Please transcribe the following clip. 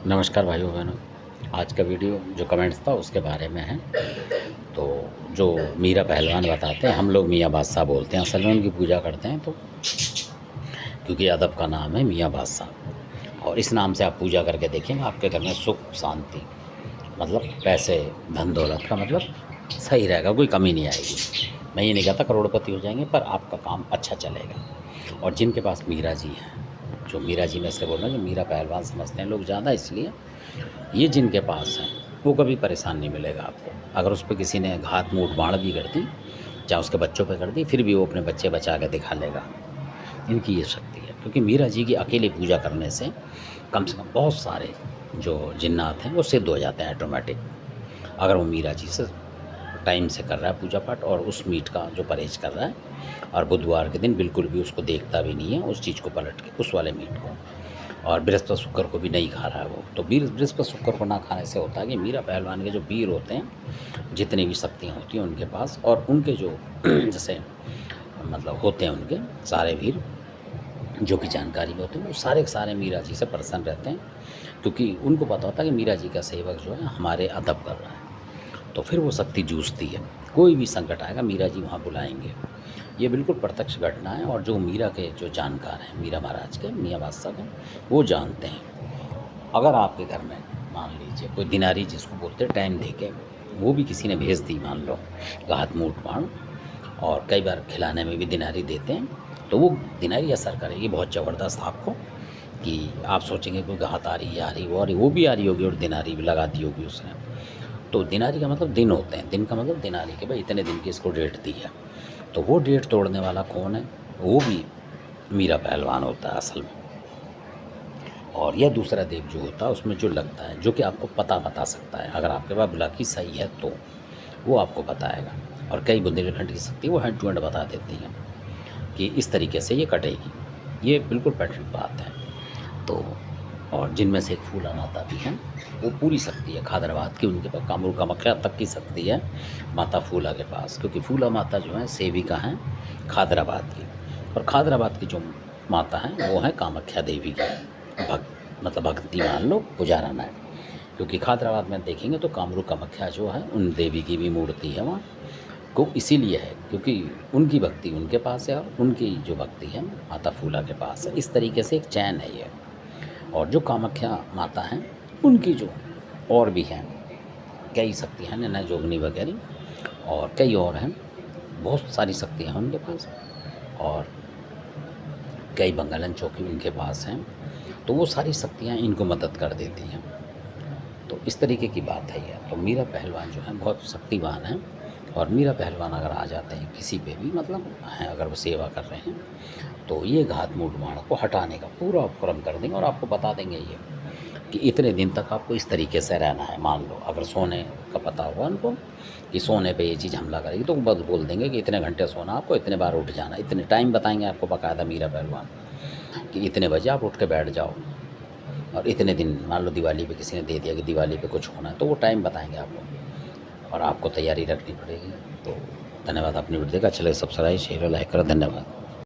नमस्कार भाइयों बहनों। आज का वीडियो जो कमेंट्स था उसके बारे में है। तो जो मीरा पहलवान बताते हैं, हम लोग मियाँ बादशाह बोलते हैं, असल में उनकी पूजा करते हैं। तो क्योंकि अदब का नाम है मियाँ बादशाह, और इस नाम से आप पूजा करके देखेंगे आपके घर में सुख शांति, मतलब पैसे धन दौलत का मतलब सही रहेगा, कोई कमी नहीं आएगी। मैं ये नहीं कहता करोड़पति हो जाएंगे, पर आपका काम अच्छा चलेगा। और जिनके पास मीरा जी हैं, जो मीरा जी में से बोल रहे हैं, जो मीरा पहलवान समझते हैं लोग ज़्यादा, इसलिए ये जिनके पास है वो कभी परेशान नहीं मिलेगा आपको। अगर उस पे किसी ने घात मूठ बाण भी कर दी, चाहे उसके बच्चों पे कर दी, फिर भी वो अपने बच्चे बचा के दिखा लेगा। इनकी ये शक्ति है, क्योंकि मीरा जी की अकेले पूजा करने से कम से कम बहुत सारे जो जिन्नात हैं वो सिद्ध हो जाते हैं ऑटोमेटिक। अगर वो मीरा जी से टाइम से कर रहा है पूजा पाठ, और उस मीट का जो परहेज कर रहा है, और बुधवार के दिन बिल्कुल भी उसको देखता भी नहीं है उस चीज़ को पलट के, उस वाले मीट को, और बृहस्पति शुक्र को भी नहीं खा रहा है वो। तो बृहस्पति शुक्र को ना खाने से होता है कि मीरा पहलवान के जो वीर होते हैं, जितनी भी शक्तियाँ होती हैं उनके पास, और उनके जो जैसे मतलब होते हैं उनके सारे वीर जो कि जानकारी में होते हैं, वो सारे के सारे मीरा जी से प्रसन्न रहते हैं, क्योंकि उनको पता होता है कि मीरा जी का सेवक जो है हमारे अदब कर रहा है। तो फिर वो शक्ति जूझती है, कोई भी संकट आएगा मीरा जी वहाँ बुलाएंगे। ये बिल्कुल प्रत्यक्ष घटना है, और जो मीरा के जो जानकार हैं, मीरा महाराज के, मियाँ बादशाह के, वो जानते हैं। अगर आपके घर में मान लीजिए कोई दिनारी जिसको बोलते हैं टाइम दे के, वो भी किसी ने भेज दी, मान लो घात मूठ बाण, और कई बार खिलाने में भी दिनारी देते हैं, तो वो दिनारी असर करेगी बहुत ज़बरदस्त आपको, कि आप सोचेंगे कोई घात आ रही है, आ रही वो आ रही, वो भी आ रही होगी और दिनारी भी लगा दी होगी उसने। तो दिनारी का मतलब दिन होते हैं, दिन का मतलब दिनारी के भाई इतने दिन की इसको डेट दी है। तो वो डेट तोड़ने वाला कौन है? वो भी मीरा पहलवान होता है असल में। और यह दूसरा देव जो होता है उसमें जो लगता है, जो कि आपको पता बता सकता है, अगर आपके पास बुलाकी सही है तो वो आपको बताएगा। और कई बुंदेलखंड की शक्ति वो हैंड टू हैंड बता देती हैं कि इस तरीके से ये कटेगी। ये बिल्कुल पैटर्न बात है। तो और जिनमें से एक फूला माता भी हैं, वो पूरी शक्ति है खादराबाद की, उनके पास कामरूप कामाख्या तक की शक्ति है माता फूला के पास, क्योंकि फूला माता जो है सेविका हैं खादराबाद की, और खादराबाद की जो माता हैं वो हैं कामाख्या देवी की मतलब भक्ति मान लो, पुजाराना है। क्योंकि खादराबाद में देखेंगे तो कामरूप कामाख्या जो है उन देवी की भी मूर्ति है वहाँ को, इसीलिए है क्योंकि उनकी भक्ति उनके पास है, और उनकी जो भक्ति है माता फूला के पास है। इस तरीके से एक चैन है ये। और जो कामाख्या माता हैं उनकी जो और भी हैं कई शक्तियाँ हैं, नैना जोगनी वगैरह, और कई और हैं, बहुत सारी शक्तियाँ हैं उनके पास, और कई बंगालन चौकी उनके पास हैं। तो वो सारी शक्तियाँ इनको मदद कर देती हैं। तो इस तरीके की बात है ये। तो मीरा पहलवान जो हैं बहुत शक्तिवान हैं, और मीरा पहलवान अगर आ जाते हैं किसी पे भी, मतलब हैं अगर वो सेवा कर रहे हैं, तो ये घात मूठ बाण को हटाने का पूरा उपक्रम कर देंगे, और आपको बता देंगे ये कि इतने दिन तक आपको इस तरीके से रहना है। मान लो अगर सोने का पता होगा उनको कि सोने पे ये चीज़ हमला करेगी, तो बस बोल देंगे कि इतने घंटे सोना, आपको इतने बार उठ जाना, इतने टाइम बताएंगे आपको बाकायदा मीरा पहलवान कि इतने बजे आप उठ के बैठ जाओ। और इतने दिन, मान लो दिवाली पे किसी ने दे दिया कि दिवाली पे कुछ होना है, तो वो टाइम बताएंगे आपको, और आपको तैयारी रखनी पड़ेगी। तो धन्यवाद। अपनी वीडियो देखा, अच्छा लगे सब्सक्राइब शेयर लाइक करो। धन्यवाद।